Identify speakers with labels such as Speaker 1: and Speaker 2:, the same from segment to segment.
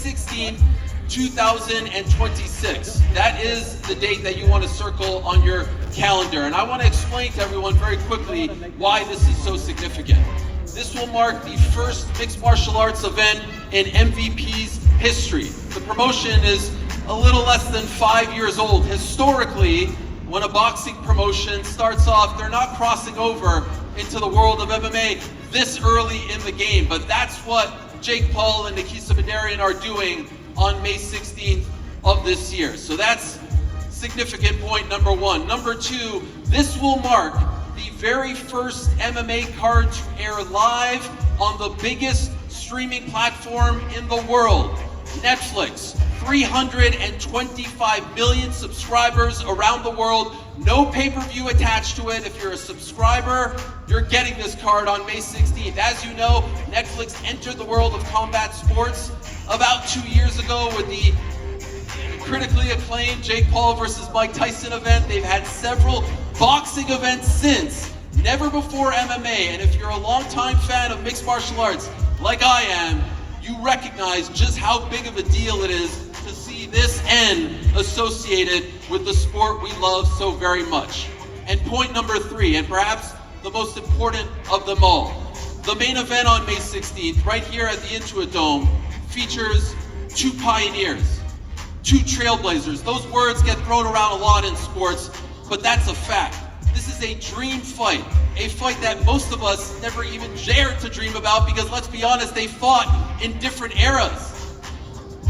Speaker 1: 16th, 2026. That is the date that you want to circle on your calendar. And I want to explain to everyone very quickly why this is so significant. This will mark the first mixed martial arts event in MVP's history. The promotion is a little less than 5 years old. Historically, when a boxing promotion starts off, they're not crossing over into the world of MMA this early in the game. But that's what Jake Paul and Nakisa Badarian are doing on May 16th of this year. So that's significant point number one. Number two, this will mark the very first MMA card to air live on the biggest streaming platform in the world, Netflix. 325 million subscribers around the world. No pay-per-view attached to it. If you're a subscriber, you're getting this card on May 16th. As you know, Netflix entered the world of combat sports about 2 years ago with the critically acclaimed Jake Paul versus Mike Tyson event. They've had several boxing events since, never before MMA. And if you're a longtime fan of mixed martial arts, like I am, you recognize just how big of a deal it is to see this end associated with the sport we love so very much. And point number three, and perhaps the most important of them all, the main event on May 16th, right here at the Intuit Dome, features two pioneers, two trailblazers. Those words get thrown around a lot in sports, but that's a fact. This is a dream fight, a fight that most of us never even dared to dream about because, let's be honest, they fought in different eras.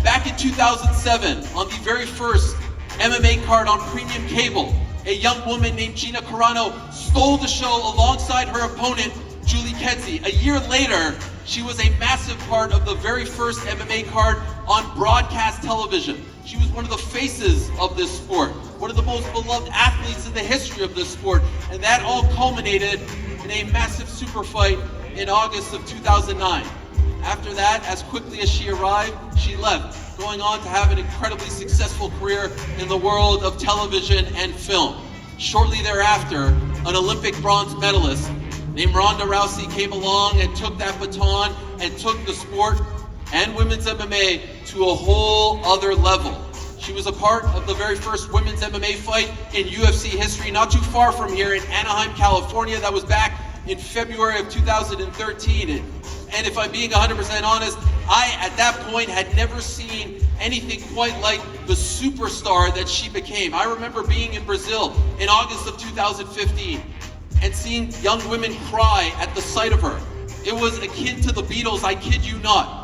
Speaker 1: Back in 2007, on the very first MMA card on premium cable, a young woman named Gina Carano stole the show alongside her opponent, Julie Kedzie. A year later, she was a massive part of the very first MMA card on broadcast television. She was one of the faces of this sport, one of the most beloved athletes in the history of this sport, and that all culminated in a massive super fight in August of 2009. After that, as quickly as she arrived, she left, going on to have an incredibly successful career in the world of television and film. Shortly thereafter, an Olympic bronze medalist named Ronda Rousey came along and took that baton and took the sport and women's MMA to a whole other level. She was a part of the very first women's MMA fight in UFC history, not too far from here in Anaheim, California. That was back in February of 2013. And if I'm being 100% honest, I, at that point, had never seen anything quite like the superstar that she became. I remember being in Brazil in August of 2015 and seeing young women cry at the sight of her. It was akin to the Beatles, I kid you not.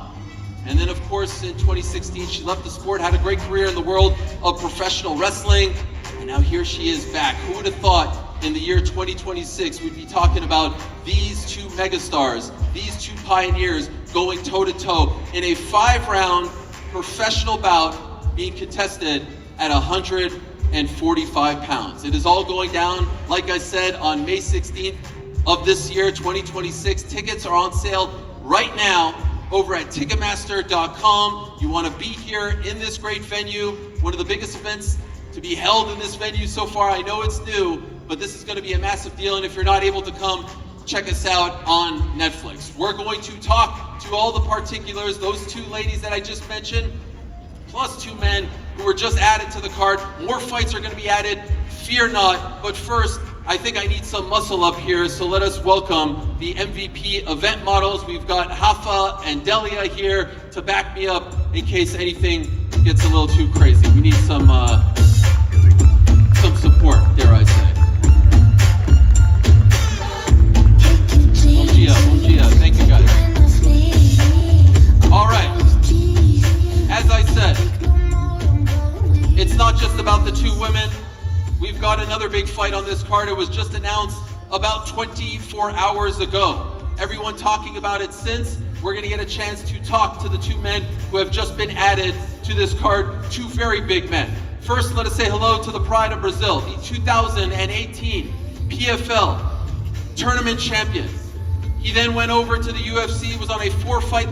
Speaker 1: And then, of course, in 2016, she left the sport, had a great career in the world of professional wrestling, and now here she is back. Who would have thought in the year 2026 we'd be talking about these two megastars, these two pioneers going toe-to-toe in a 5-round professional bout being contested at 145 pounds. It is all going down, like I said, on May 16th of this year, 2026. Tickets are on sale right now over at Ticketmaster.com. You want to be here in this great venue, one of the biggest events to be held in this venue so far. I know it's new, but this is going to be a massive deal, and if you're not able to come, check us out on Netflix. We're going to talk to all the particulars, those two ladies that I just mentioned, plus two men who were just added to the card. More fights are going to be added, fear not. But first, I think I need some muscle up here, so let us welcome the MVP event models. We've got Hafa and Delia here to back me up in case anything gets a little too crazy. We need some support, dare I say. Thank you guys. All right, as I said, it's not just about the two women. We've got another big fight on this card. It was just announced about 24 hours ago. Everyone talking about it since. We're going to get a chance to talk to the two men who have just been added to this card, two very big men. First, let us say hello to the pride of Brazil, the 2018 PFL tournament champion. He then went over to the UFC, was on a 4-fight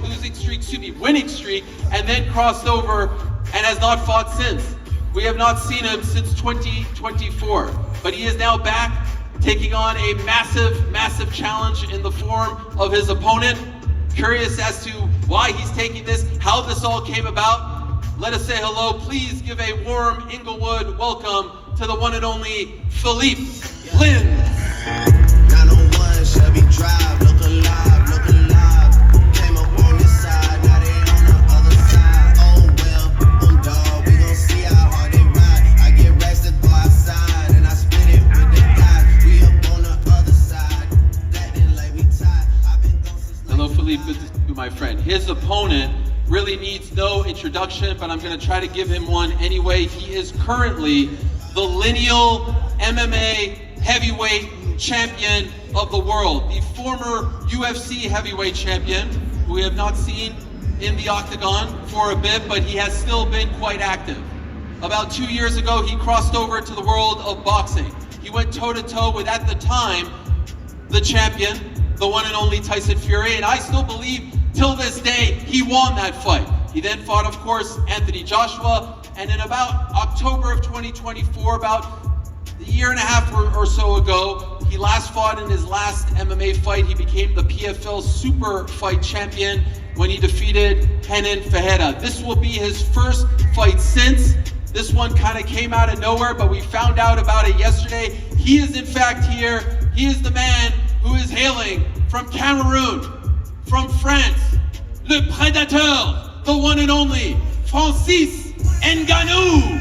Speaker 1: winning streak, and then crossed over and has not fought since. We have not seen him since 2024, but he is now back taking on a massive, massive challenge in the form of his opponent, Curious as to why he's taking this, how this all came about? Let us say hello. Please give a warm Inglewood welcome to the one and only Philippe Lins.
Speaker 2: 901 Shelby Drive, look alive, look alive. Came up on this side, now they on the other side. Oh well, dog, we gon' see how hard they ride. I get racks to go outside, and I split it with the guys. We up on the other side, that didn't lay me tied. I've been gone since.
Speaker 1: Hello, Philippe. Good to see you, my friend. His opponent really needs no introduction, but I'm going to try to give him one anyway. He is currently the lineal MMA heavyweight champion of the world, the former UFC heavyweight champion, who we have not seen in the octagon for a bit, but he has still been quite active. About 2 years ago, he crossed over to the world of boxing. He went toe-to-toe with, at the time, the champion, the one and only Tyson Fury, and I still believe till this day he won that fight. He then fought, of course, Anthony Joshua, and in about October of 2024, about a year and a half or so ago, he last fought in his last MMA fight. He became the PFL Super Fight champion when he defeated Renan Ferreira. This will be his first fight since. This one kind of came out of nowhere, but we found out about it yesterday. He is in fact here. He is the man who is hailing from Cameroon, from France, Le Prédateur, the one and only Francis Ngannou.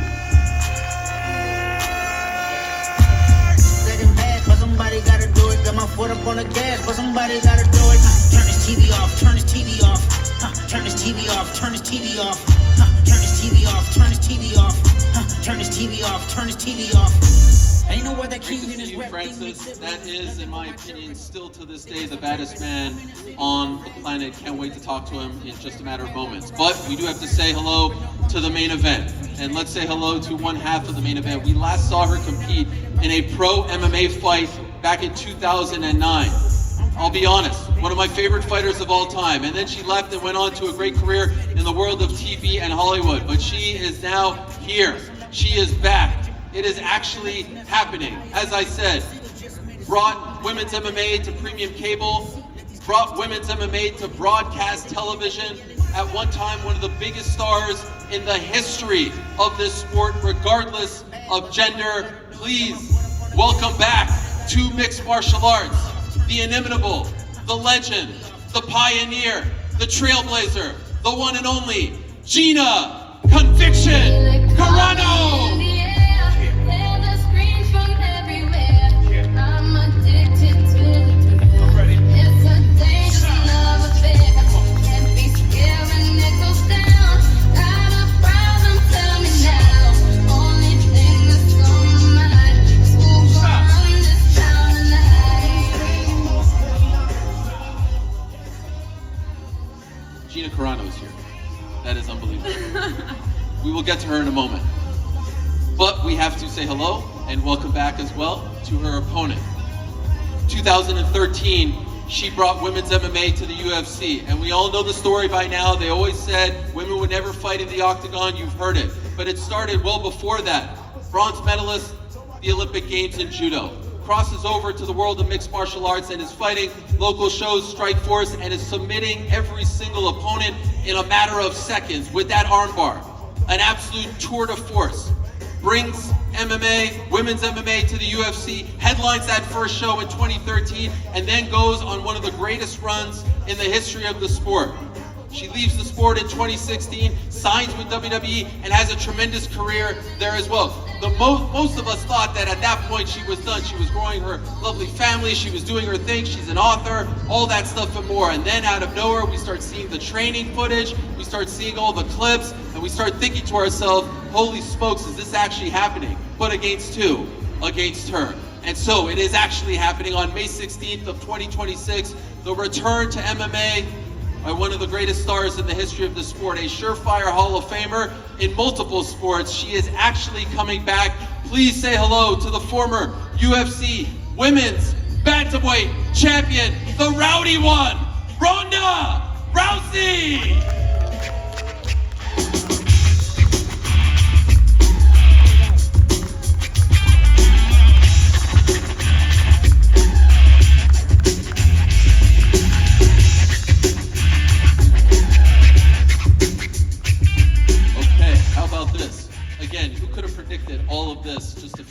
Speaker 3: Second bad, but somebody gotta do it. Got my foot up on the gas, but somebody gotta do it. Turn this TV off, turn this TV off. Turn this TV off, turn this TV off. Turn this TV off, turn this TV off. Turn this TV off, turn this TV off. Ain't no other king in this rap.
Speaker 1: Francis, that is, in my opinion, still to this day the baddest man on the planet. Can't wait to talk to him in just a matter of moments. But we do have to say hello to the main event. And let's say hello to one half of the main event. We last saw her compete in a pro MMA fight back in 2009. I'll be honest, one of my favorite fighters of all time. And then she left and went on to a great career in the world of TV and Hollywood. But she is now here. She is back. It is actually happening. As I said, brought women's MMA to premium cable, brought women's MMA to broadcast television. At one time, one of the biggest stars in the history of this sport, regardless of gender. Please welcome back to mixed martial arts, the inimitable, the legend, the pioneer, the trailblazer, the one and only Gina Conviction Carano. Gina Carano is here. That is unbelievable. We will get to her in a moment. But we have to say hello and welcome back as well to her opponent. 2013, she brought women's MMA to the UFC. And we all know the story by now. They always said women would never fight in the octagon. You've heard it. But it started well before that. Bronze medalist, the Olympic Games in judo. Crosses over to the world of mixed martial arts and is fighting local shows, Strikeforce, and is submitting every single opponent in a matter of seconds with that armbar. An absolute tour de force. Brings MMA, women's MMA to the UFC, headlines that first show in 2013, and then goes on one of the greatest runs in the history of the sport. She leaves the sport in 2016, signs with WWE, and has a tremendous career there as well. Most of us thought that at that point she was done. She was growing her lovely family, she was doing her thing, she's an author, all that stuff and more. And then out of nowhere, we start seeing the training footage, we start seeing all the clips, and we start thinking to ourselves, holy smokes, is this actually happening? But against who? Against her. And so it is actually happening on May 16th of 2026, the return to MMA by one of the greatest stars in the history of the sport, a surefire Hall of Famer in multiple sports. She is actually coming back. Please say hello to the former UFC Women's Bantamweight Champion, the Rowdy One, Ronda Rousey! again, who could have predicted all of this just a